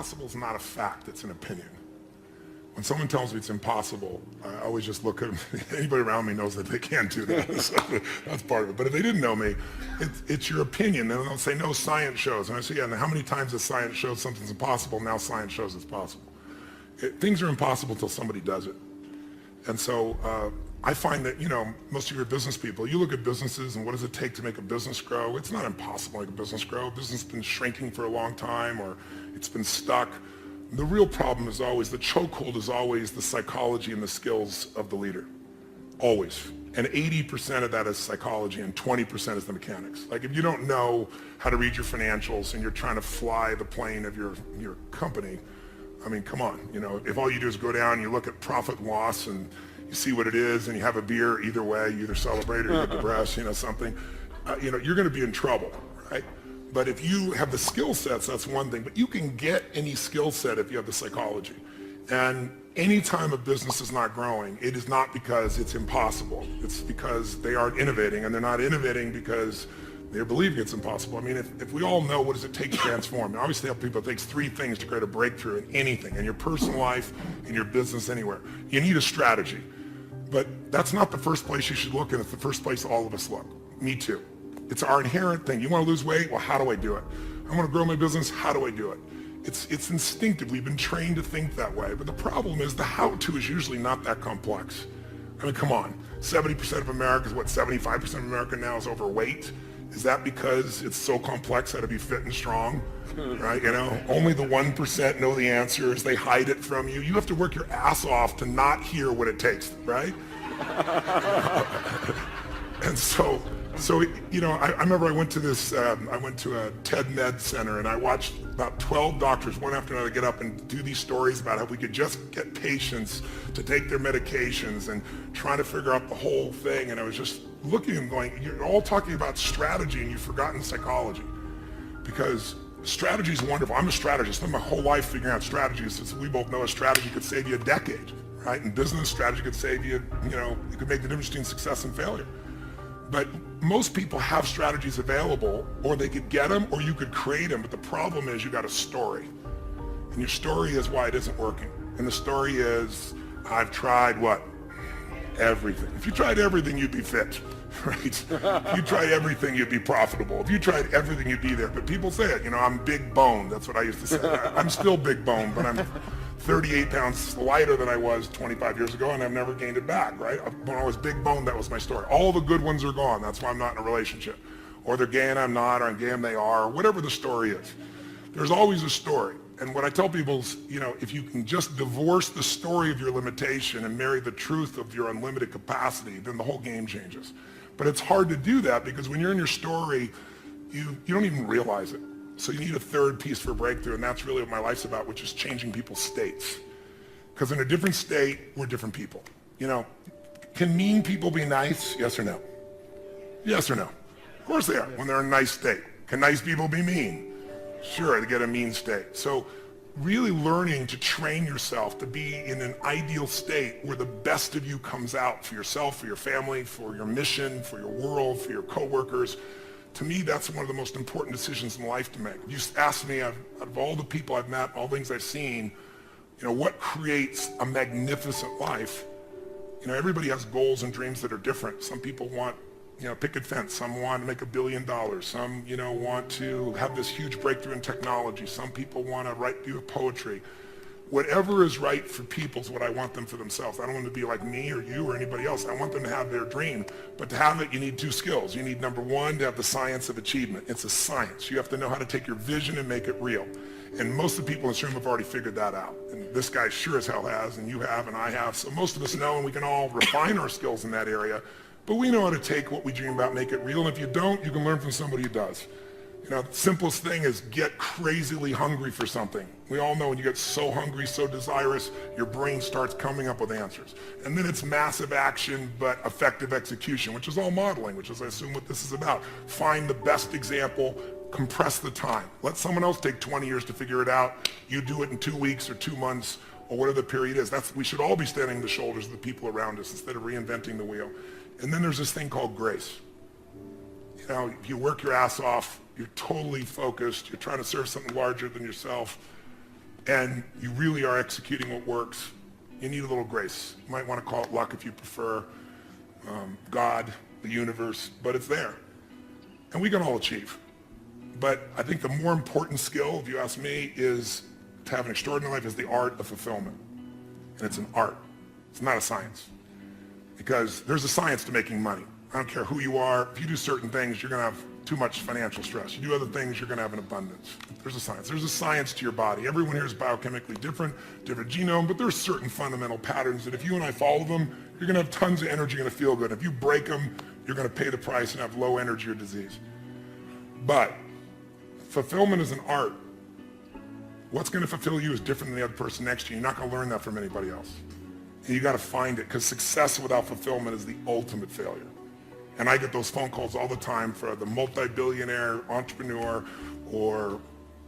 impossible is not a fact, it's an opinion. When someone tells me it's impossible, I always just look at them. Anybody around me knows that they can't do that. So that's part of it. But if they didn't know me, it's your opinion. And they'll say, no, science shows. And I say, yeah, and how many times has science showed something's impossible? Now science shows it's possible. Things are impossible until somebody does it. And so I find that, most of your business people, you look at businesses and what does it take to make a business grow? It's not impossible to make a business grow. A business has been shrinking for a long time, or it's been stuck. The real problem is always, the chokehold is always the psychology and the skills of the leader. Always. And 80% of that is psychology and 20% is the mechanics. Like if you don't know how to read your financials and you're trying to fly the plane of your company, I mean, come on. If all you do is go down and you look at profit and loss and you see what it is and you have a beer, either way, you either celebrate or you get depressed, something, you're going to be in trouble, right? But if you have the skill sets, that's one thing. But you can get any skill set if you have the psychology. And anytime a business is not growing, it is not because it's impossible. It's because they aren't innovating, and they're not innovating because they're believing it's impossible. I mean, if we all know what does it take to transform, and obviously I tell people it takes 3 things to create a breakthrough in anything, in your personal life, in your business, anywhere. You need a strategy. But that's not the first place you should look, and it's the first place all of us look. Me too. It's our inherent thing. You want to lose weight? Well, how do I do it? I want to grow my business? How do I do it? It's instinctive. We've been trained to think that way. But the problem is the how-to is usually not that complex. I mean, come on. 70% of America is 75% of America now is overweight. Is that because it's so complex how to be fit and strong? Right? Only the 1% know the answers. They hide it from you. You have to work your ass off to not hear what it takes, right? And so I remember I went to a TED Med Center, and I watched about 12 doctors, one after another, get up and do these stories about how we could just get patients to take their medications and trying to figure out the whole thing. And I was just looking and going, you're all talking about strategy and you've forgotten psychology. Because strategy is wonderful. I'm a strategist. I spent my whole life figuring out strategies. Since we both know a strategy could save you a decade, right? In business, strategy could save you, it could make the difference between success and failure. But most people have strategies available, or they could get them, or you could create them. But the problem is you got a story. And your story is why it isn't working. And the story is, I've tried what? Everything. If you tried everything, you'd be fit, right? If you tried everything, you'd be profitable. If you tried everything, you'd be there. But people say it, I'm big bone. That's what I used to say. I'm still big bone, but I'm 38 pounds lighter than I was 25 years ago, and I've never gained it back, right? When I was big boned, that was my story. All the good ones are gone. That's why I'm not in a relationship. Or they're gay and I'm not, or I'm gay and they are, or whatever the story is. There's always a story. And what I tell people is, if you can just divorce the story of your limitation and marry the truth of your unlimited capacity, then the whole game changes. But it's hard to do that because when you're in your story, you don't even realize it. So you need a third piece for breakthrough, and that's really what my life's about, which is changing people's states. Because in a different state, we're different people. Can mean people be nice? Yes or no? Yes or no? Of course they are, when they're in a nice state. Can nice people be mean? Sure, they get a mean state. So really learning to train yourself to be in an ideal state where the best of you comes out for yourself, for your family, for your mission, for your world, for your coworkers. To me, that's one of the most important decisions in life to make. You just ask me, out of all the people I've met, all the things I've seen, what creates a magnificent life? Everybody has goals and dreams that are different. Some people want, picket fence. Some want to make $1 billion. Some, want to have this huge breakthrough in technology. Some people want to do poetry. Whatever is right for people is what I want them for themselves. I don't want them to be like me or you or anybody else. I want them to have their dream. But to have it, you need 2 skills. You need, number 1, to have the science of achievement. It's a science. You have to know how to take your vision and make it real. And most of the people in this room have already figured that out. And this guy sure as hell has, and you have, and I have. So most of us know, and we can all refine our skills in that area. But we know how to take what we dream about, make it real. And if you don't, you can learn from somebody who does. The simplest thing is get crazily hungry for something. We all know when you get so hungry, so desirous, your brain starts coming up with answers. And then it's massive action, but effective execution, which is all modeling, which is, I assume, what this is about. Find the best example, compress the time. Let someone else take 20 years to figure it out. You do it in 2 weeks or 2 months or whatever the period is. We should all be standing on the shoulders of the people around us instead of reinventing the wheel. And then there's this thing called grace. If you work your ass off, you're totally focused, you're trying to serve something larger than yourself, and you really are executing what works, you need a little grace. You might want to call it luck if you prefer, God, the universe, but it's there. And we can all achieve. But I think the more important skill, if you ask me, is to have an extraordinary life is the art of fulfillment. And it's an art. It's not a science. Because there's a science to making money. I don't care who you are. If you do certain things, you're going to have too much financial stress. You do other things, you're going to have an abundance. There's a science. There's a science to your body. Everyone here is biochemically different genome, but there's certain fundamental patterns that if you and I follow them, you're going to have tons of energy, you're going to feel good. If you break them, you're going to pay the price and have low energy or disease. But fulfillment is an art. What's going to fulfill you is different than the other person next to you. You're not going to learn that from anybody else. And you got to find it, because success without fulfillment is the ultimate failure. And I get those phone calls all the time for the multi-billionaire entrepreneur or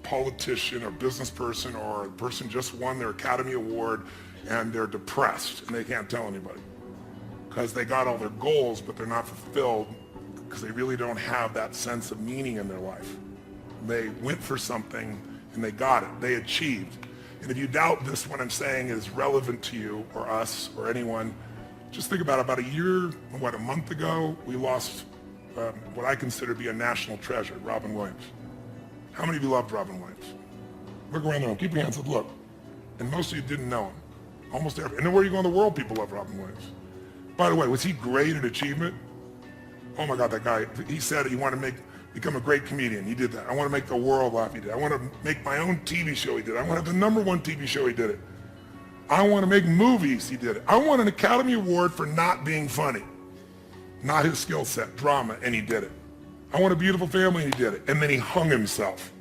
politician or business person or person just won their Academy Award and they're depressed and they can't tell anybody because they got all their goals but they're not fulfilled because they really don't have that sense of meaning in their life. They went for something and they got it. They achieved. And if you doubt this, what I'm saying is relevant to you or us or anyone, just think about a year, a month ago, we lost what I consider to be a national treasure, Robin Williams. How many of you loved Robin Williams? Look around the room, keep your hands up, look. And most of you didn't know him. Almost every, and then where you go in the world, people love Robin Williams. By the way, was he great at achievement? Oh my God, that guy, he said he wanted to become a great comedian. He did that. I want to make the world laugh. He did. I want to make my own TV show. He did. I want to have the #1 TV show. He did it. I want to make movies. He did it. I want an Academy Award for not being funny. Not his skill set, drama, and he did it. I want a beautiful family, and he did it. And then he hung himself.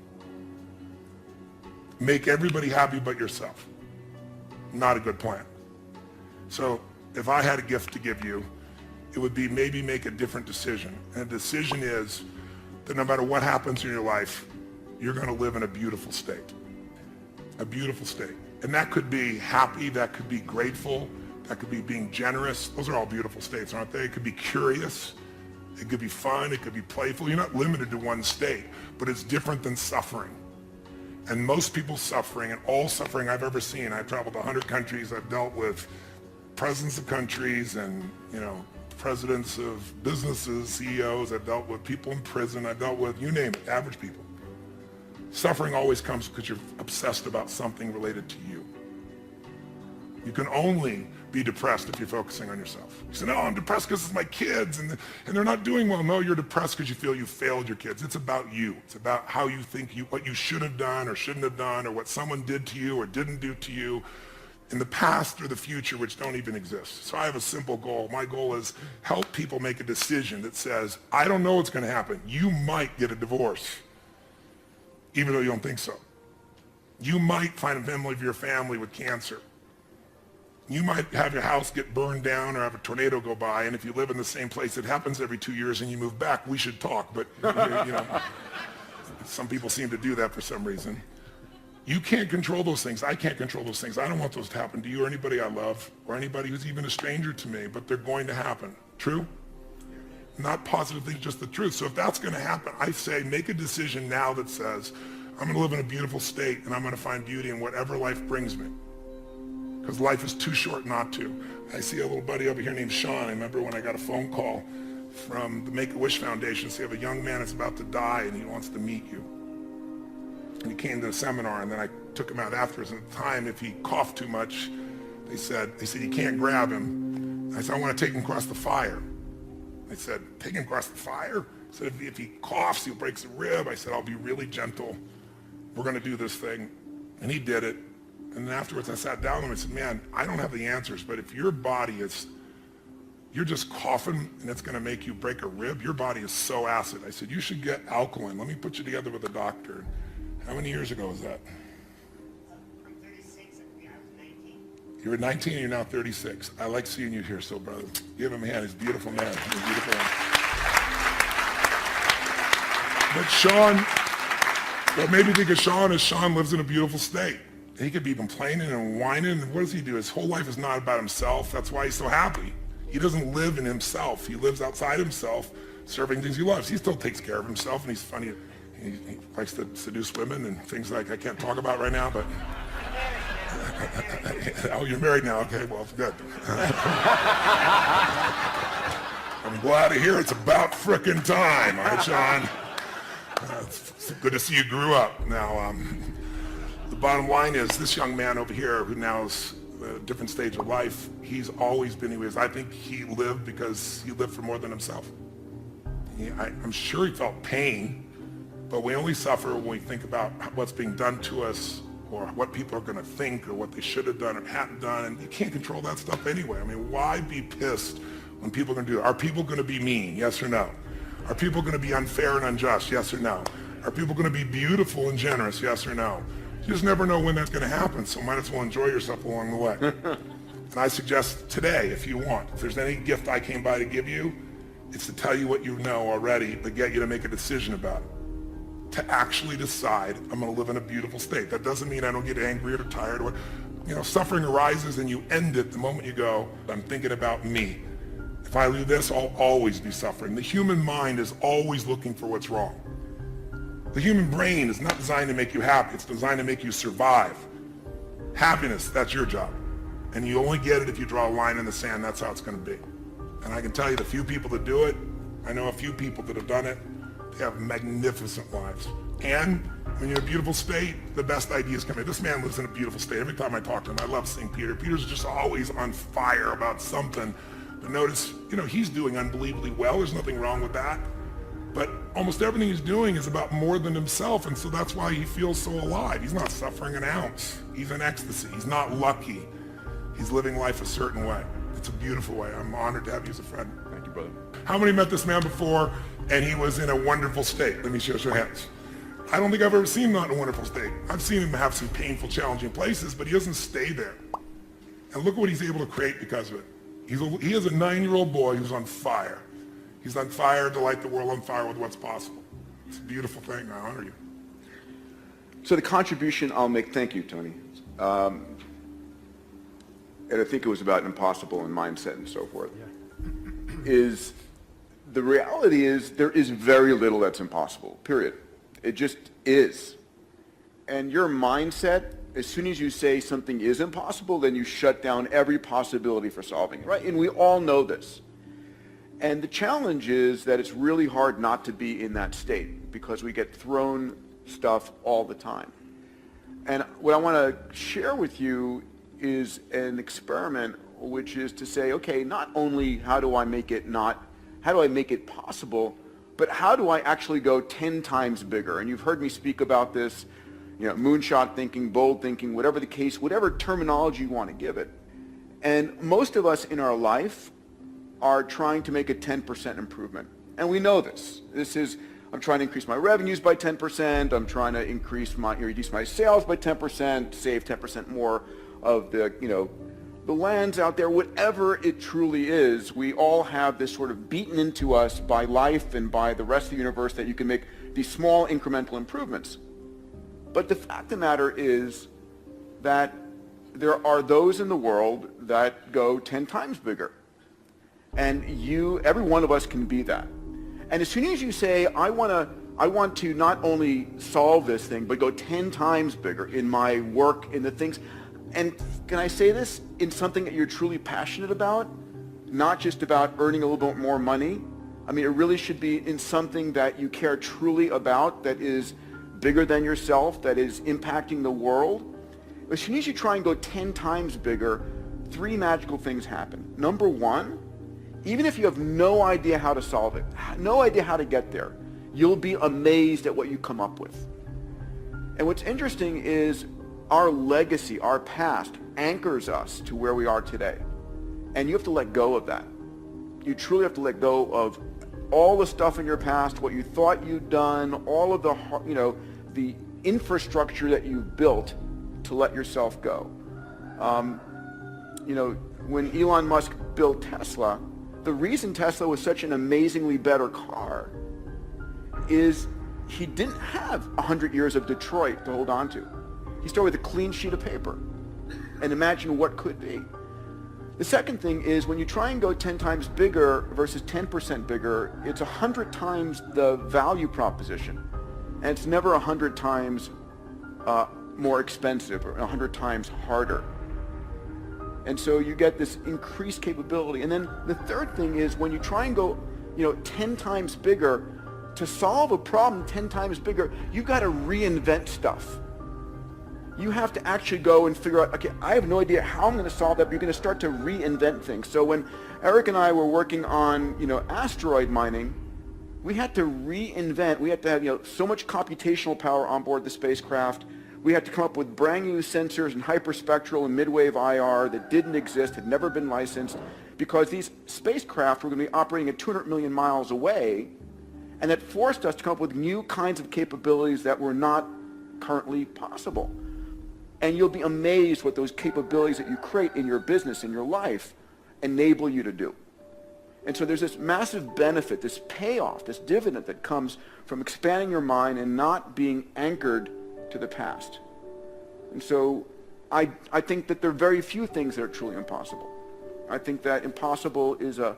Make everybody happy but yourself. Not a good plan. So if I had a gift to give you, it would be maybe make a different decision. And the decision is that no matter what happens in your life, you're going to live in a beautiful state. A beautiful state. And that could be happy, that could be grateful, that could be being generous. Those are all beautiful states, aren't they? It could be curious, it could be fun, it could be playful. You're not limited to one state, but it's different than suffering. And most people's suffering, and all suffering I've ever seen, I've traveled to 100 countries, I've dealt with presidents of countries and, presidents of businesses, CEOs, I've dealt with people in prison, I've dealt with, you name it, average people. Suffering always comes because you're obsessed about something related to you. You can only be depressed if you're focusing on yourself. You say, no, I'm depressed because it's my kids and they're not doing well. No, you're depressed because you feel you failed your kids. It's about you. It's about how you think what you should have done or shouldn't have done or what someone did to you or didn't do to you in the past or the future, which don't even exist. So I have a simple goal. My goal is help people make a decision that says, I don't know what's going to happen. You might get a divorce, even though you don't think so. You might find a member of your family with cancer. You might have your house get burned down or have a tornado go by, and if you live in the same place, it happens every 2 years and you move back, we should talk, but some people seem to do that for some reason. You can't control those things. I can't control those things. I don't want those to happen to you or anybody I love or anybody who's even a stranger to me, but they're going to happen. True? Not positive things, just the truth. So if that's going to happen, I say make a decision now that says, I'm going to live in a beautiful state and I'm going to find beauty in whatever life brings me. Because life is too short not to. I see a little buddy over here named Sean. I remember when I got a phone call from the Make-A-Wish Foundation. So you have a young man that's about to die and he wants to meet you. And he came to the seminar and then I took him out afterwards. And at the time, if he coughed too much, they said you can't grab him. I said, I want to take him across the fire. I said, take him across the fire? I said, if he coughs, he'll break a rib. I said, I'll be really gentle. We're going to do this thing. And he did it. And then afterwards, I sat down with him and said, man, I don't have the answers, but if your body is, you're just coughing and it's going to make you break a rib, your body is so acid. I said, you should get alkaline. Let me put you together with a doctor. How many years ago was that? I'm 36. I was 19. You were 19 and you're now 36. I like seeing you here, so brother. Give him a hand. He's a beautiful man. He's a beautiful man. But Sean, what made me think of Sean is Sean lives in a beautiful state. He could be complaining and whining. And what does he do? His whole life is not about himself. That's why he's so happy. He doesn't live in himself. He lives outside himself, serving things he loves. He still takes care of himself, and he's funny. He likes to seduce women and things like I can't talk about right now, but Oh, you're married now. Okay, well, good. I'm glad to hear it's about frickin' time. All right, Sean? It's good to see you grew up. Now, the bottom line is this young man over here who now is a different stage of life, he's always been who he is. I think he lived because he lived for more than himself. I'm sure he felt pain, but we only suffer when we think about what's being done to us or what people are going to think or what they should have done or hadn't done, and you can't control that stuff anyway. I mean, why be pissed when people are going to do it? Are people going to be mean? Yes or no? Are people going to be unfair and unjust? Yes or no? Are people going to be beautiful and generous? Yes or no? You just never know when that's going to happen, so might as well enjoy yourself along the way. And I suggest today, if you want, if there's any gift I came by to give you, it's to tell you what you know already, but get you to make a decision about it. To actually decide, I'm going to live in a beautiful state. That doesn't mean I don't get angry or tired. Or, suffering arises and you end it the moment you go, I'm thinking about me. If I do this, I'll always be suffering. The human mind is always looking for what's wrong. The human brain is not designed to make you happy. It's designed to make you survive. Happiness, that's your job. And you only get it if you draw a line in the sand. That's how it's going to be. And I can tell you the few people that do it, I know a few people that have done it, they have magnificent lives. And when you're in a beautiful state, the best ideas come in. This man lives in a beautiful state. Every time I talk to him, I love seeing Peter. Peter's just always on fire about something. But notice, he's doing unbelievably well. There's nothing wrong with that. But almost everything he's doing is about more than himself, and so that's why he feels so alive. He's not suffering an ounce. He's in ecstasy. He's not lucky. He's living life a certain way. It's a beautiful way. I'm honored to have you as a friend. Thank you, brother. How many met this man before and he was in a wonderful state? Let me show your hands. I don't think I've ever seen him not in a wonderful state. I've seen him have some painful, challenging places, but he doesn't stay there. And look what he's able to create because of it. He is a 9-year-old boy who's on fire. He's on fire to light the world on fire with what's possible. It's a beautiful thing. I honor you. So the contribution I'll make, thank you, Tony. And I think it was about impossible and mindset and so forth, is the reality is there is very little that's impossible, period. It just is. And your mindset, as soon as you say something is impossible, then you shut down every possibility for solving it, right? And we all know this. And the challenge is that it's really hard not to be in that state because we get thrown stuff all the time. And what I want to share with you is an experiment, which is to say, okay, not only how do I make it possible, but how do I actually go 10 times bigger? And you've heard me speak about this, moonshot thinking, bold thinking, whatever the case, whatever terminology you want to give it. And most of us in our life are trying to make a 10% improvement. And we know this. I'm trying to increase my revenues by 10%. I'm trying to reduce my sales by 10%, save 10% more of the lands out there. Whatever it truly is, we all have this sort of beaten into us by life and by the rest of the universe that you can make these small incremental improvements. But the fact of the matter is that there are those in the world that go 10 times bigger. And every one of us can be that. And as soon as you say, I want to not only solve this thing, but go 10 times bigger in my work, in the things, and can I say this, in something that you're truly passionate about, not just about earning a little bit more money. I mean, it really should be in something that you care truly about, that is bigger than yourself, that is impacting the world. As soon as you try and go 10 times bigger, 3 magical things happen. Number one, even if you have no idea how to solve it, no idea how to get there, you'll be amazed at what you come up with. And what's interesting is our legacy, our past, anchors us to where we are today. And you have to let go of that. You truly have to let go of all the stuff in your past, what you thought you'd done, all of the infrastructure that you've built to let yourself go. When Elon Musk built Tesla, the reason Tesla was such an amazingly better car is he didn't have 100 years of Detroit to hold on to. He started with a clean sheet of paper. And imagine what could be. The second thing is when you try and go 10 times bigger versus 10% bigger, it's 100 times the value proposition. And it's never 100 times more expensive or 100 times harder. And so you get this increased capability. And then the third thing is when you try and go, 10 times bigger, to solve a problem 10 times bigger, you got to reinvent stuff. You have to actually go and figure out, okay, I have no idea how I'm going to solve that, but you're going to start to reinvent things. So when Eric and I were working on, asteroid mining, we had to reinvent. We had to have, so much computational power on board the spacecraft. We had to come up with brand new sensors and hyperspectral and midwave IR that didn't exist, had never been licensed, because these spacecraft were going to be operating at 200 million miles away, and that forced us to come up with new kinds of capabilities that were not currently possible. And you'll be amazed what those capabilities that you create in your business, in your life, enable you to do. And so there's this massive benefit, this payoff, this dividend that comes from expanding your mind and not being anchored to the past. And so I think that there are very few things that are truly impossible. I think that impossible is a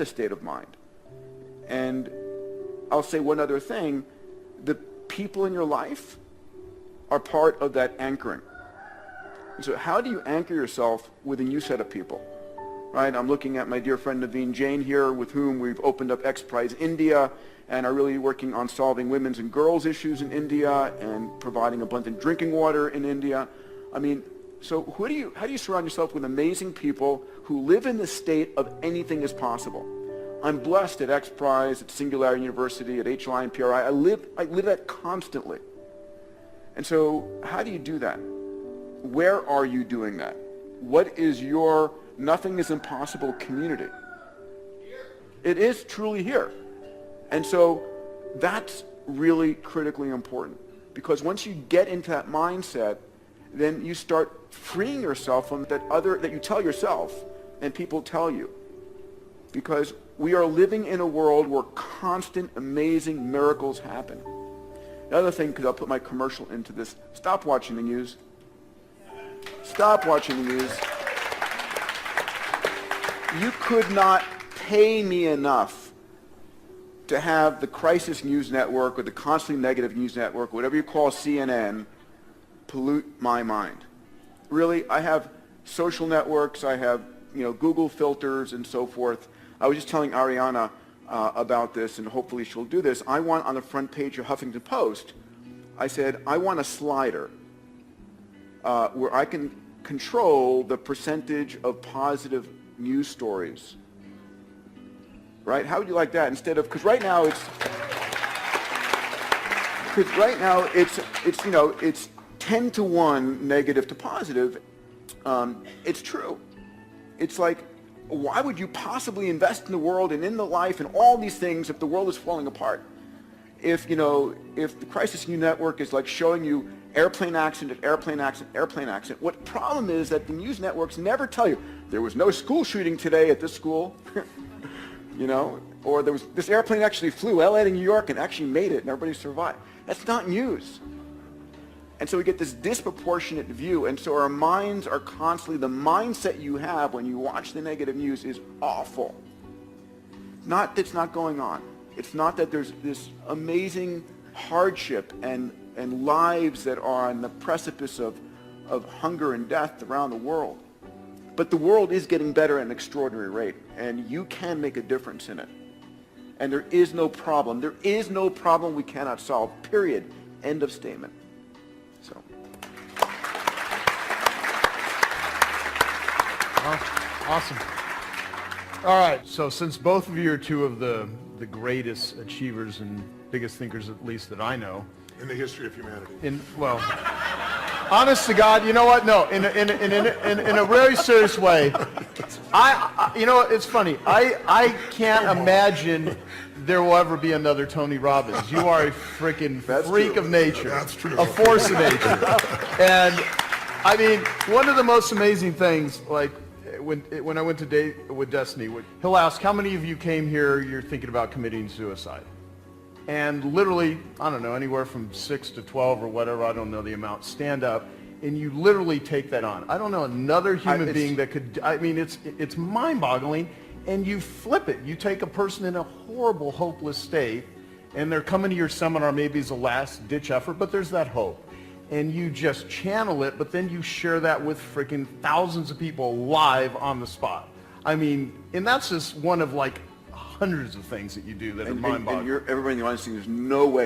state of mind. And I'll say one other thing. The people in your life are part of that anchoring. And so how do you anchor yourself with a new set of people? Right? I'm looking at my dear friend Naveen Jain here, with whom we've opened up X Prize India and are really working on solving women's and girls issues in India and providing abundant drinking water in India. I mean, so how do you surround yourself with amazing people who live in the state of anything is possible? I'm blessed at X Prize, at Singularity University, at HLI and PRI. I live that constantly. And so how do you do that? Where are you doing that? What is your nothing is impossible community? It is truly here. And so that's really critically important, because once you get into that mindset, then you start freeing yourself from that you tell yourself and people tell you. Because we are living in a world where constant, amazing miracles happen. The other thing, because I'll put my commercial into this, stop watching the news. Stop watching the news. You could not pay me enough to have the Crisis News Network or the Constantly Negative News Network, whatever you call CNN, pollute my mind. Really, I have social networks, I have Google filters and so forth. I was just telling Ariana about this, and hopefully she'll do this. I want on the front page of Huffington Post, I said, I want a slider where I can control the percentage of positive news stories. Right? How would you like that instead of, because right now it's 10 to 1 negative to positive. It's true. It's like, why would you possibly invest in the world and in the life and all these things if the world is falling apart? If the Crisis News Network is like showing you airplane accident, airplane accident, airplane accident, what problem is that the news networks never tell you, there was no school shooting today at this school, or this airplane actually flew LA to New York and actually made it and everybody survived. That's not news. And so we get this disproportionate view, and so our minds are constantly, the mindset you have when you watch the negative news is awful. Not that it's not going on. It's not that there's this amazing hardship and lives that are on the precipice of hunger and death around the world. But the world is getting better at an extraordinary rate, and you can make a difference in it. And there is no problem. There is no problem we cannot solve, period. End of statement. So. Awesome. All right, so since both of you are two of the greatest achievers and biggest thinkers, at least that I know. In the history of humanity. Honest to God, you know what? No, in a very serious way. It's funny. I can't imagine there will ever be another Tony Robbins. You are a freaking freak of nature. That's true. A force of nature. And I mean, one of the most amazing things, like when I went to date with Destiny, he'll ask, how many of you came here, you're thinking about committing suicide? And literally, I don't know, anywhere from 6 to 12 or whatever, I don't know the amount, stand up, and you literally take that on. I don't know another human being that could, I mean, it's mind-boggling, and you flip it. You take a person in a horrible, hopeless state, and they're coming to your seminar maybe as a last-ditch effort, but there's that hope. and you just channel it, but then you share that with freaking thousands of people live on the spot. I mean, and that's just one of like hundreds of things that you do that are mind-boggling. And everybody in the audience thinking,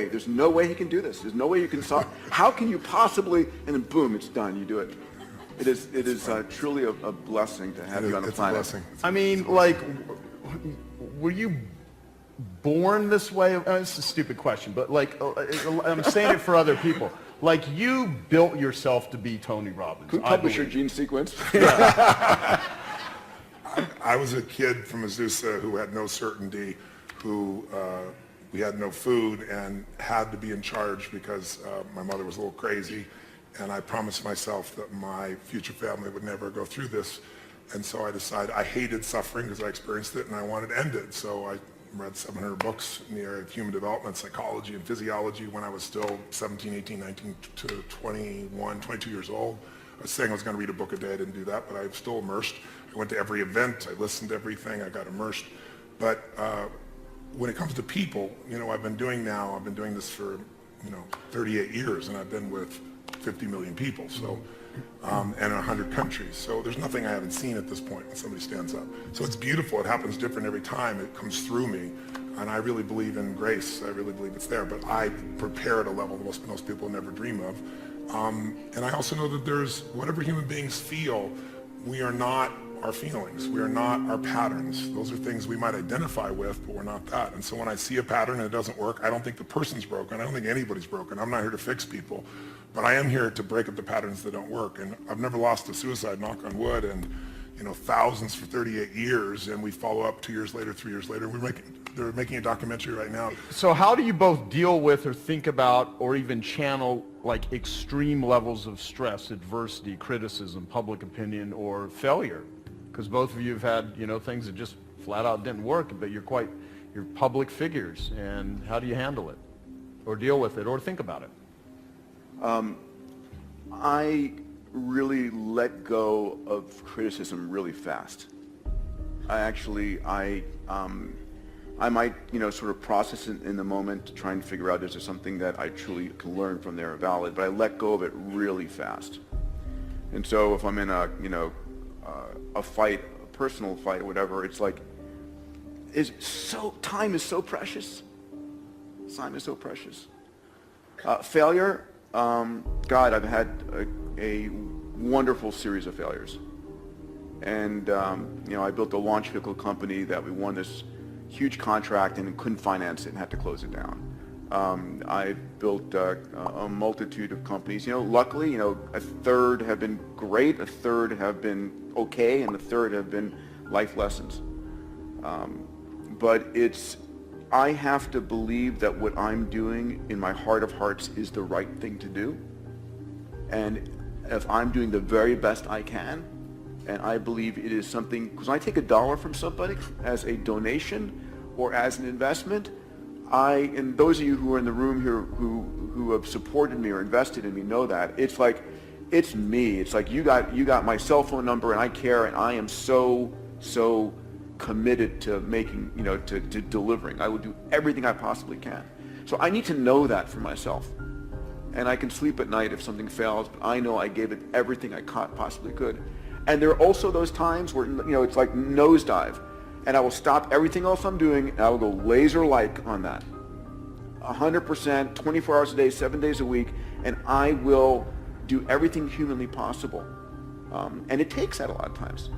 there's no way he can do this. There's no way you can solve. How can you possibly? And then boom, it's done. You do it. It is truly a blessing to have you on the planet. It's a blessing. I mean, like, were you born this way? It's a stupid question, but like, I'm saying it for other people. Like, you built yourself to be Tony Robbins. Who published your gene sequence? I was a kid from Azusa who had no certainty, who we had no food and had to be in charge because my mother was a little crazy, and I promised myself that my future family would never go through this. And so I decided I hated suffering because I experienced it and I wanted to end it. So I read 700 books in the area of human development, psychology, and physiology when I was still 17, 18, 19 to 21, 22 years old. I was saying I was going to read a book a day. I didn't do that, but I was still immersed. I went to every event. I listened to everything. I got immersed. But when it comes to people, I've been doing this for, 38 years, and I've been with 50 million people, so, and 100 countries. So there's nothing I haven't seen at this point when somebody stands up. So it's beautiful. It happens different every time. It comes through me, and I really believe in grace. I really believe it's there, but I prepare at a level most people never dream of. And I also know that there's whatever human beings feel, we are not our feelings. We are not our patterns. Those are things we might identify with, but we're not that. And so when I see a pattern and it doesn't work, I don't think the person's broken. I don't think anybody's broken. I'm not here to fix people, but I am here to break up the patterns that don't work. And I've never lost a suicide, knock on wood, and thousands for 38 years, and we follow up 2 years later, 3 years later. They're making a documentary right now. So how do you both deal with or think about or even channel like extreme levels of stress, adversity, criticism, public opinion, or failure? Because both of you have had, things that just flat out didn't work, but you're public figures. And how do you handle it or deal with it or think about it? I really let go of criticism really fast. I might, sort of process it in the moment, trying to figure out is there something that I truly can learn from there valid, but I let go of it really fast. And so if I'm in a fight, a personal fight or whatever, it's like, time is so precious. Time is so precious. Failure, God, I've had a wonderful series of failures. And, I built a launch vehicle company that we won this huge contract and couldn't finance it and had to close it down. I built a multitude of companies. Luckily, a third have been great, a third have been okay, and a third have been life lessons. But I have to believe that what I'm doing in my heart of hearts is the right thing to do. And if I'm doing the very best I can, and I believe it is something, because when I take $1 from somebody as a donation or as an investment, and those of you who are in the room here who have supported me or invested in me know that, it's like, it's me. It's like you got my cell phone number and I care, and I am so committed to making, to delivering. I will do everything I possibly can. So I need to know that for myself. And I can sleep at night if something fails, but I know I gave it everything I possibly could. And there are also those times where, it's like nosedive. And I will stop everything else I'm doing, and I will go laser-like on that. 100%, 24 hours a day, 7 days a week, and I will do everything humanly possible. And it takes that a lot of times.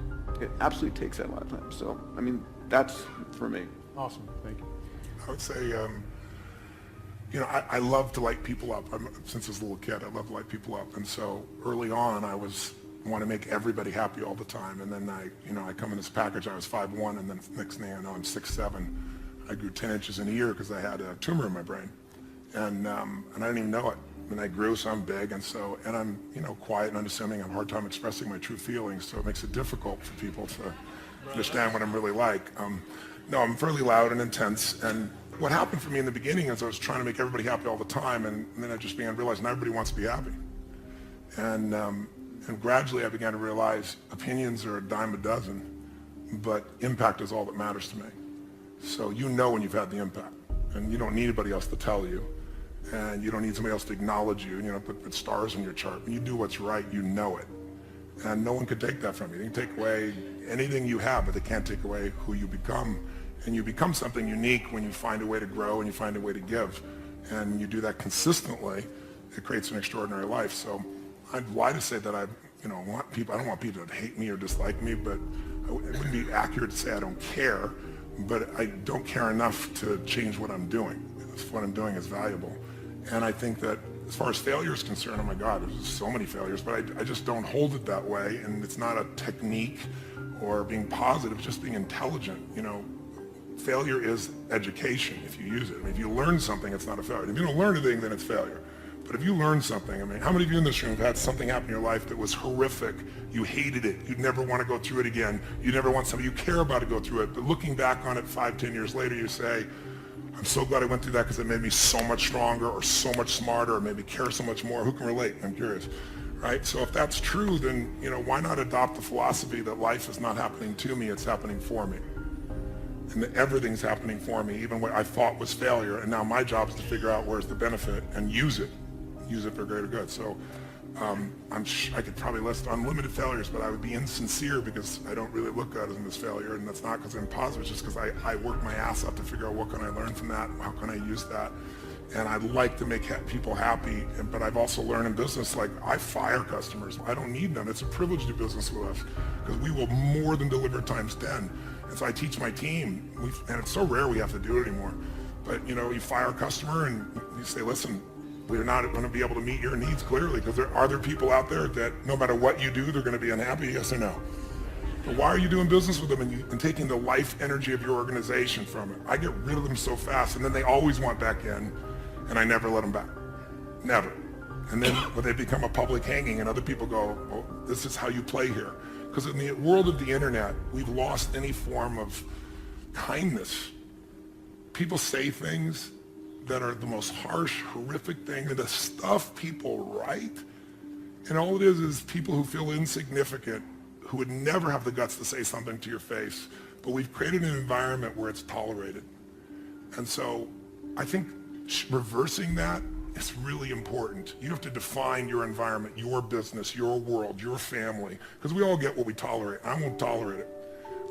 It absolutely takes that a lot of times. So, that's for me. Awesome. Thank you. I would say, I love to light people up. Since I was a little kid, I love to light people up. And so early on, I want to make everybody happy all the time. And then I come in this package, I was 5'1", and then next thing I know, I'm 6'7". I grew 10 inches in a year because I had a tumor in my brain. And I didn't even know it. And I grew, so I'm big, and I'm, quiet and unassuming. I have a hard time expressing my true feelings, so it makes it difficult for people to understand what I'm really like. No, I'm fairly loud and intense, and what happened for me in the beginning is I was trying to make everybody happy all the time, and then I just began to realize not everybody wants to be happy. And gradually I began to realize opinions are a dime a dozen, but impact is all that matters to me. So when you've had the impact, and you don't need anybody else to tell you. And you don't need somebody else to acknowledge you, put stars on your chart. When you do what's right, you know it. And no one can take that from you. They can take away anything you have, but they can't take away who you become. And you become something unique when you find a way to grow and you find a way to give. And when you do that consistently, it creates an extraordinary life. So I'd lie to say that I don't want people to hate me or dislike me, but it wouldn't be accurate to say I don't care, but I don't care enough to change what I'm doing. What I'm doing is valuable. And I think that as far as failure is concerned, oh my God, there's so many failures, but I just don't hold it that way. And it's not a technique or being positive, it's just being intelligent. Failure is education if you use it. If you learn something, it's not a failure. If you don't learn anything, then it's failure. But if you learn something, how many of you in this room have had something happen in your life that was horrific? You hated it. You'd never want to go through it again. You never want somebody you care about to go through it. But looking back on it 5, 10 years later, you say, I'm so glad I went through that because it made me so much stronger or so much smarter or made me care so much more. Who can relate? I'm curious. Right? So if that's true, then why not adopt the philosophy that life is not happening to me, it's happening for me. And that everything's happening for me, even what I thought was failure. And now my job is to figure out where's the benefit and use it for greater good. So I could probably list unlimited failures, but I would be insincere because I don't really look at them as failure. And that's not because I'm positive, it's just because I work my ass up to figure out what can I learn from that, how can I use that. And I'd like to make people happy, but I've also learned in business, like I fire customers. I don't need them. It's a privilege to do business with us because we will more than deliver times 10. And so I teach my team, and it's so rare we have to do it anymore. But you fire a customer and you say, listen, we're not going to be able to meet your needs clearly because are there people out there that no matter what you do, they're going to be unhappy, yes or no? But why are you doing business with them and taking the life energy of your organization from it? I get rid of them so fast, and then they always want back in, and I never let them back. Never. And then when they become a public hanging and other people go, oh, this is how you play here. Because in the world of the internet, we've lost any form of kindness. People say things that are the most harsh, horrific thing, and the stuff people write. And all it is people who feel insignificant, who would never have the guts to say something to your face. But we've created an environment where it's tolerated. And so I think reversing that is really important. You have to define your environment, your business, your world, your family, because we all get what we tolerate. I won't tolerate it.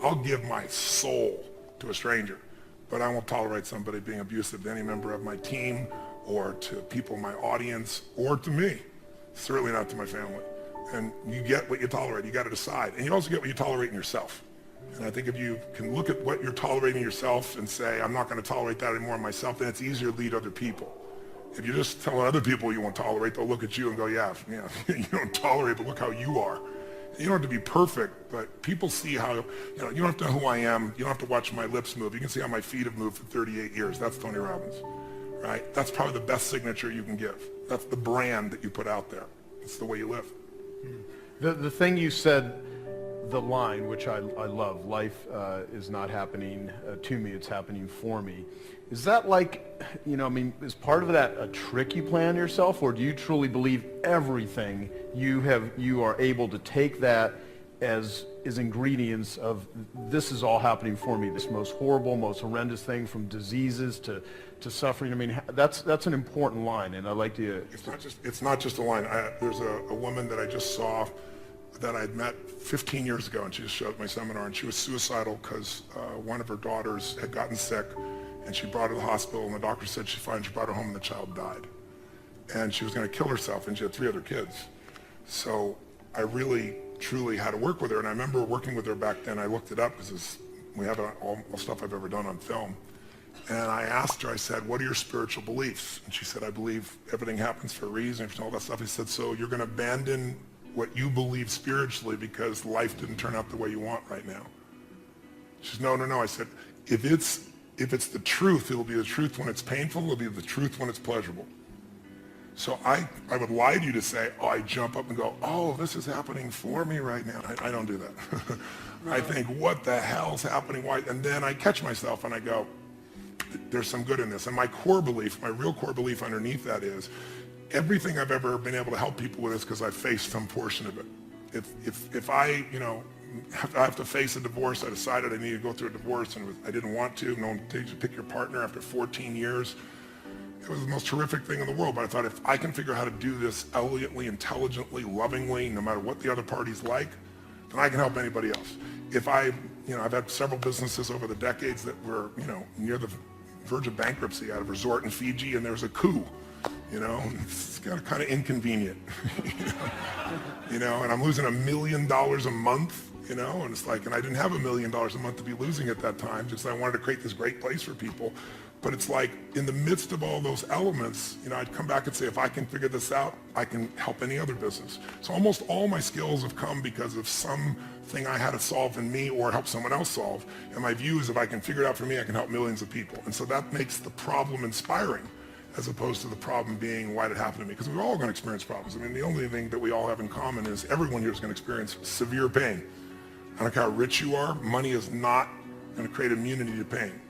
I'll give my soul to a stranger, but I won't tolerate somebody being abusive to any member of my team or to people in my audience or to me, certainly not to my family. And you get what you tolerate. You got to decide. And you also get what you tolerate in yourself. And I think if you can look at what you're tolerating yourself and say, I'm not going to tolerate that anymore in myself, then it's easier to lead other people. If you're just telling other people you won't tolerate, they'll look at you and go, yeah, you don't tolerate, but look how you are. You don't have to be perfect, but people see how, you don't have to know who I am. You don't have to watch my lips move. You can see how my feet have moved for 38 years. That's Tony Robbins, right? That's probably the best signature you can give. That's the brand that you put out there. It's the way you live. The thing you said, the line, which I love, life is not happening to me, it's happening for me. Is that like, is part of that a trick you play on yourself, or do you truly believe everything you are able to take that as ingredients of this is all happening for me, this most horrible, most horrendous thing, from diseases to suffering? That's an important line, and I like to... It's not just a line. There's a woman that I just saw that I'd met 15 years ago, and she just showed up at my seminar, and she was suicidal because one of her daughters had gotten sick, and she brought her to the hospital, and the doctor said she's fine. She brought her home, and the child died. And she was going to kill herself, and she had 3 other kids. So I really, truly had to work with her, and I remember working with her back then. I looked it up because we have all stuff I've ever done on film. And I asked her, I said, what are your spiritual beliefs? And she said, I believe everything happens for a reason, and all that stuff. I said, so you're going to abandon what you believe spiritually because life didn't turn out the way you want right now? She said, no. I said, if it's the truth, it'll be the truth when it's painful, it'll be the truth when it's pleasurable. So I would lie to you to say, I jump up and go, this is happening for me right now. I don't do that. I think, what the hell's happening? Why? And then I catch myself and I go, there's some good in this. And my real core belief underneath that is, everything I've ever been able to help people with is because I've faced some portion of it. If I have to face a divorce, I decided I needed to go through a divorce, and I didn't want to. No one takes you pick your partner after 14 years. It was the most terrific thing in the world, but I thought if I can figure out how to do this elegantly, intelligently, lovingly, no matter what the other party's like, then I can help anybody else. If I've had several businesses over the decades that were, near the verge of bankruptcy. I had a resort in Fiji and there was a coup, it's kind of inconvenient, and I'm losing $1 million a month, and it's like, and I didn't have $1 million a month to be losing at that time, just I wanted to create this great place for people. But it's like, in the midst of all those elements, I'd come back and say, if I can figure this out, I can help any other business. So almost all my skills have come because of something I had to solve in me or help someone else solve. And my view is if I can figure it out for me, I can help millions of people. And so that makes the problem inspiring, as opposed to the problem being, why did it happen to me? Because we're all going to experience problems. I mean, the only thing that we all have in common is everyone here is going to experience severe pain. I don't care how rich you are, money is not going to create immunity to pain.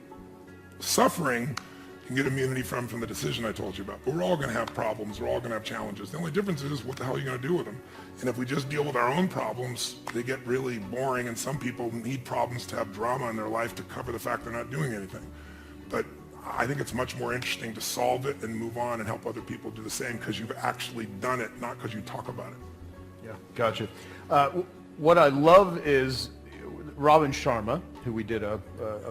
Suffering you can get immunity from the decision I told you about. But we're all going to have problems. We're all going to have challenges. The only difference is what the hell are you going to do with them? And if we just deal with our own problems, they get really boring, and some people need problems to have drama in their life to cover the fact they're not doing anything. But I think it's much more interesting to solve it and move on and help other people do the same because you've actually done it, not because you talk about it. Yeah, gotcha. What I love is Robin Sharma, who we did a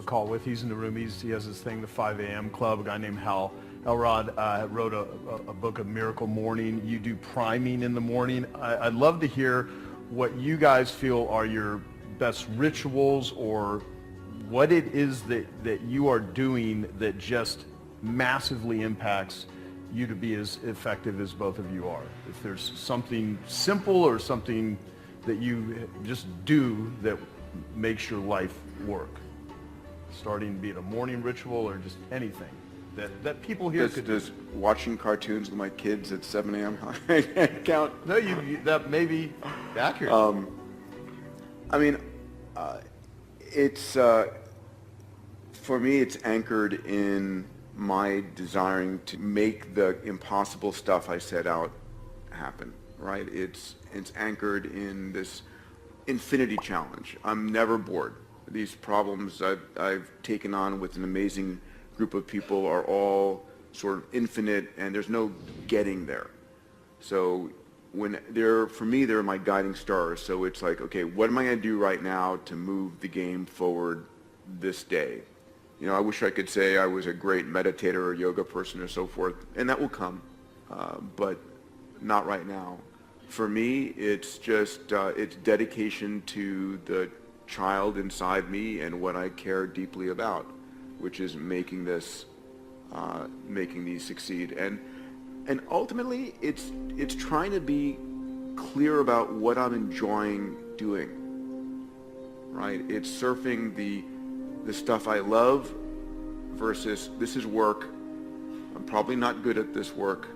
call with. He's in the room. He has this thing, the 5 a.m. Club. A guy named Hal Elrod wrote a book of Miracle Morning. You do priming in the morning. I'd love to hear what you guys feel are your best rituals, or what it is that you are doing that just massively impacts you to be as effective as both of you are. If there's something simple or something that you just do that makes your life work, starting, be it a morning ritual or just anything that people here could do. Does watching cartoons with my kids at 7 a.m. count? No, that may be accurate. It's for me, it's anchored in my desiring to make the impossible stuff I set out happen, right? It's anchored in this infinity challenge. I'm never bored. These problems I've taken on with an amazing group of people are all sort of infinite, and there's no getting there. So for me, they're my guiding stars. So it's like, okay, what am I going to do right now to move the game forward this day? I wish I could say I was a great meditator or yoga person or so forth, and that will come, but not right now. For me, it's just it's dedication to the child inside me and what I care deeply about, which is making these succeed. And ultimately, it's trying to be clear about what I'm enjoying doing, right? It's surfing the stuff I love versus this is work. I'm probably not good at this work.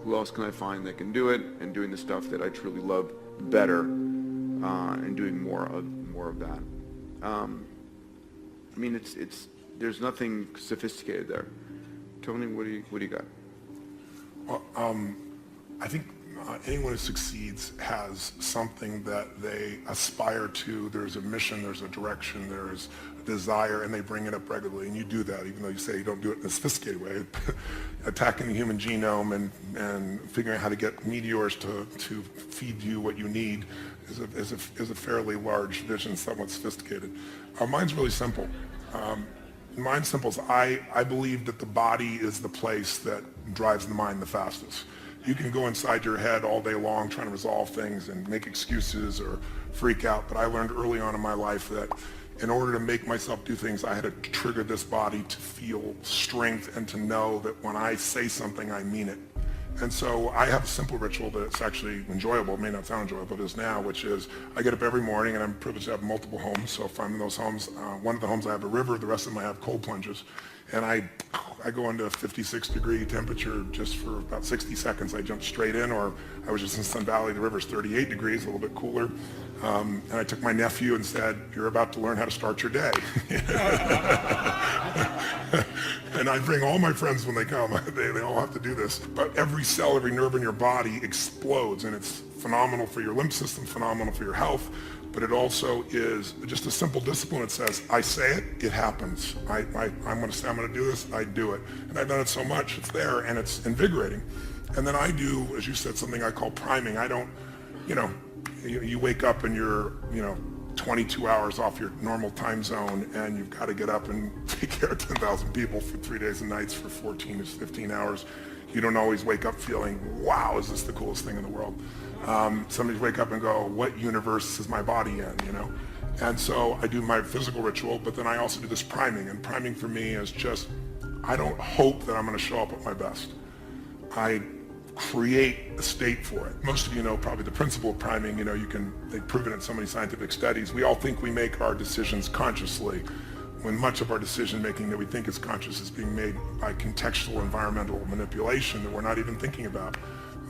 Who else can I find that can do it? And doing the stuff that I truly love better, and doing more of that. There's nothing sophisticated there. Tony, what do you got? Well, I think anyone who succeeds has something that they aspire to. There's a mission, there's a direction, there's a desire, and they bring it up regularly. And you do that, even though you say you don't do it in a sophisticated way. Attacking the human genome and figuring out how to get meteors to feed you what you need is a fairly large vision, somewhat sophisticated. Mine's really simple. Mine's simple. I believe that the body is the place that drives the mind the fastest. You can go inside your head all day long trying to resolve things and make excuses or freak out, but I learned early on in my life that in order to make myself do things, I had to trigger this body to feel strength and to know that when I say something, I mean it. And so I have a simple ritual that's actually enjoyable. It may not sound enjoyable, but it is now, which is I get up every morning, and I'm privileged to have multiple homes. So if I'm in those homes, one of the homes I have a river, the rest of them I have cold plunges. And I go into 56-degree temperature just for about 60 seconds. I jump straight in, or I was just in Sun Valley, the river's 38 degrees, a little bit cooler. And I took my nephew and said, you're about to learn how to start your day. And I bring all my friends when they come. They all have to do this. But every cell, every nerve in your body explodes, and it's phenomenal for your lymph system, phenomenal for your health. but it also is just a simple discipline that says, I say it, it happens. I'm going to say I'm going to do this, I do it. And I've done it so much, it's there, and it's invigorating. And then I do, as you said, something I call priming. I don't, you wake up and you're, 22 hours off your normal time zone, and you've got to get up and take care of 10,000 people for 3 days and nights for 14 to 15 hours. You don't always wake up feeling, wow, is this the coolest thing in the world? Some days wake up and go, what universe is my body in, And so I do my physical ritual, but then I also do this priming. And priming for me is just, I don't hope that I'm going to show up at my best. I create a state for it. Most of you know probably the principle of priming. They've proven it in so many scientific studies. We all think we make our decisions consciously, when much of our decision making that we think is conscious is being made by contextual environmental manipulation that we're not even thinking about.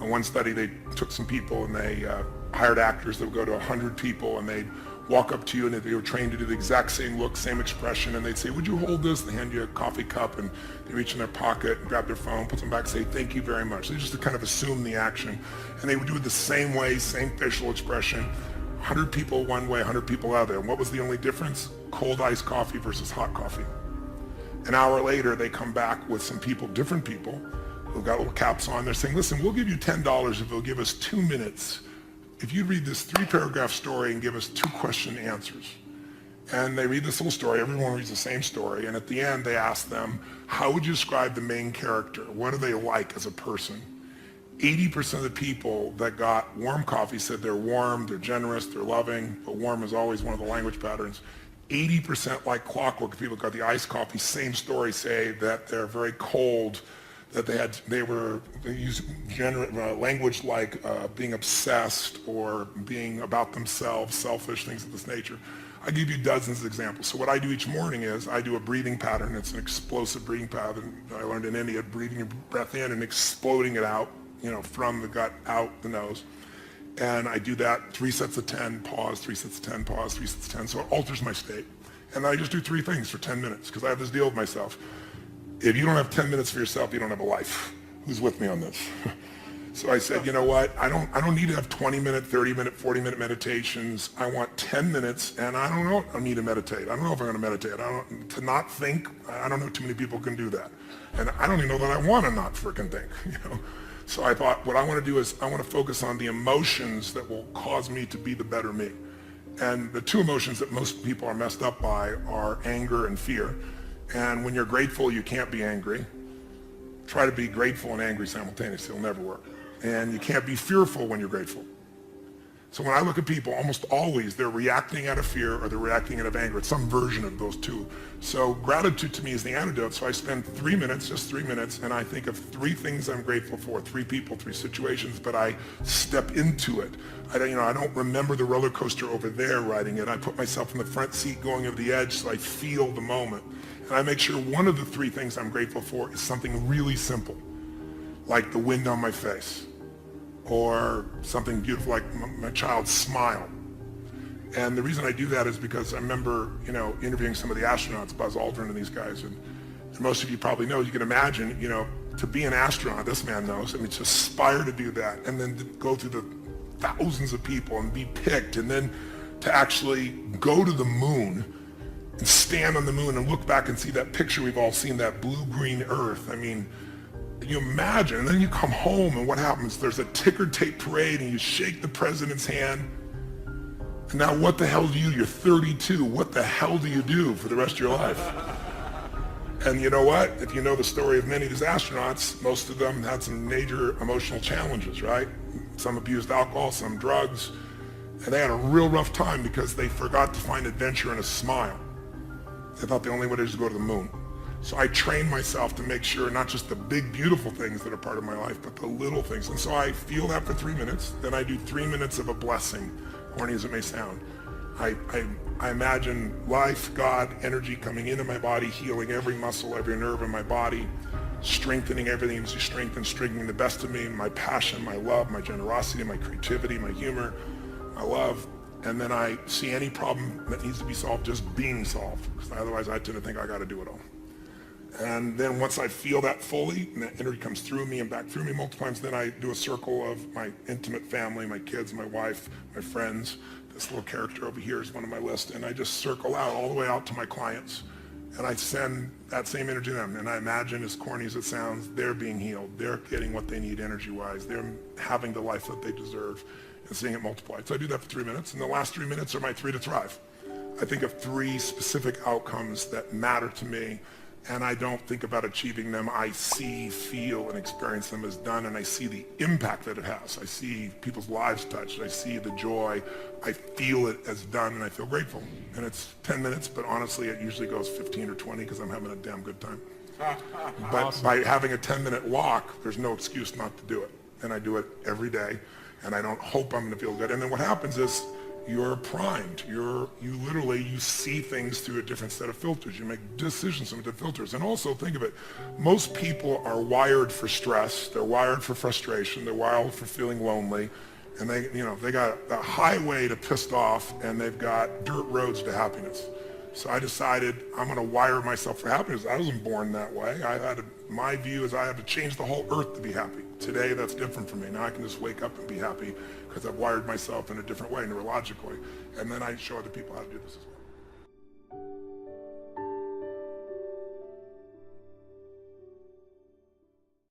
In one study, they took some people and they hired actors that would go to 100 people, and they'd walk up to you, and they were trained to do the exact same look, same expression, and they'd say, would you hold this? They hand you a coffee cup, and they reach in their pocket, grab their phone, put them back, say, thank you very much. They just kind of assume the action. And they would do it the same way, same facial expression. 100 people one way, 100 people other. And what was the only difference? Cold iced coffee versus hot coffee. An hour later, they come back with some people, different people, who've got little caps on. They're saying, listen, we'll give you $10 if you'll give us 2 minutes. If you read this 3-paragraph story and give us 2 question answers. And they read this little story, everyone reads the same story, and at the end they ask them, how would you describe the main character? What are they like as a person? 80% of the people that got warm coffee said they're warm, they're generous, they're loving, but warm is always one of the language patterns. 80% like clockwork, people that got the iced coffee, same story, say that they're very cold, that they use language like being obsessed or being about themselves, selfish, things of this nature. I give you dozens of examples. So what I do each morning is I do a breathing pattern. It's an explosive breathing pattern I learned in India, breathing your breath in and exploding it out, from the gut out the nose. And I do that 3 sets of 10, pause, 3 sets of 10, pause, 3 sets of 10. So it alters my state. And I just do 3 things for 10 minutes because I have this deal with myself. If you don't have 10 minutes for yourself, you don't have a life. Who's with me on this? So I said, you know what? I don't need to have 20-minute, 30-minute, 40-minute meditations. I want 10 minutes, and I don't know. I need to meditate. I don't know if I'm going to meditate. To not think. I don't know too many people can do that, and I don't even know that I want to not freaking think. So I thought, what I want to do is I want to focus on the emotions that will cause me to be the better me. And the 2 emotions that most people are messed up by are anger and fear. And when you're grateful, you can't be angry. Try to be grateful and angry simultaneously. It'll never work. And you can't be fearful when you're grateful. So when I look at people, almost always they're reacting out of fear or they're reacting out of anger. It's some version of those 2. So gratitude to me is the antidote. So I spend 3 minutes, just 3 minutes, and I think of 3 things I'm grateful for, 3 people, 3 situations, but I step into it. I don't remember the roller coaster over there riding it. I put myself in the front seat going over the edge so I feel the moment. And I make sure one of the 3 things I'm grateful for is something really simple, like the wind on my face, or something beautiful like my child's smile. And the reason I do that is because I remember, interviewing some of the astronauts, Buzz Aldrin and these guys, and most of you probably know, you can imagine, to be an astronaut, this man knows, to aspire to do that, and then to go through the thousands of people and be picked, and then to actually go to the moon and stand on the moon and look back and see that picture we've all seen, that blue-green Earth. You imagine, and then you come home and what happens? There's a ticker tape parade and you shake the president's hand. And now what the hell do you? You're 32. What the hell do you do for the rest of your life? And you know what? If you know the story of many of these astronauts, most of them had some major emotional challenges, right? Some abused alcohol, some drugs. And they had a real rough time because they forgot to find adventure in a smile. They thought the only way was to go to the moon. So I trained myself to make sure not just the big, beautiful things that are part of my life, but the little things. And so I feel that for 3 minutes. Then I do 3 minutes of a blessing, corny as it may sound. I imagine life, God, energy coming into my body, healing every muscle, every nerve in my body, strengthening everything to strengthening the best of me, my passion, my love, my generosity, my creativity, my humor, my love. And then I see any problem that needs to be solved just being solved, because otherwise I tend to think I got to do it all. And then once I feel that fully, and that energy comes through me and back through me multiple times, then I do a circle of my intimate family, my kids, my wife, my friends, this little character over here is one of my list, and I just circle out all the way out to my clients, and I send that same energy to them. And I imagine, as corny as it sounds, they're being healed. They're getting what they need energy-wise. They're having the life that they deserve and seeing it multiply. So I do that for 3 minutes, and the last 3 minutes are my 3 to thrive. I think of 3 specific outcomes that matter to me, and I don't think about achieving them. I see, feel, and experience them as done, and I see the impact that it has. I see people's lives touched. I see the joy. I feel it as done, and I feel grateful. And it's 10 minutes, but honestly, it usually goes 15 or 20 because I'm having a damn good time. But by having a 10-minute walk, there's no excuse not to do it. And I do it every day, and I don't hope I'm going to feel good. And then what happens is, you're primed. You see things through a different set of filters. You make decisions through different filters. And also think of it, most people are wired for stress. They're wired for frustration. They're wired for feeling lonely. And they got a highway to pissed off, and they've got dirt roads to happiness. So I decided I'm going to wire myself for happiness. I wasn't born that way. My view is I had to change the whole earth to be happy. Today, that's different for me. Now I can just wake up and be happy because I've wired myself in a different way, neurologically. And then I show other people how to do this as well.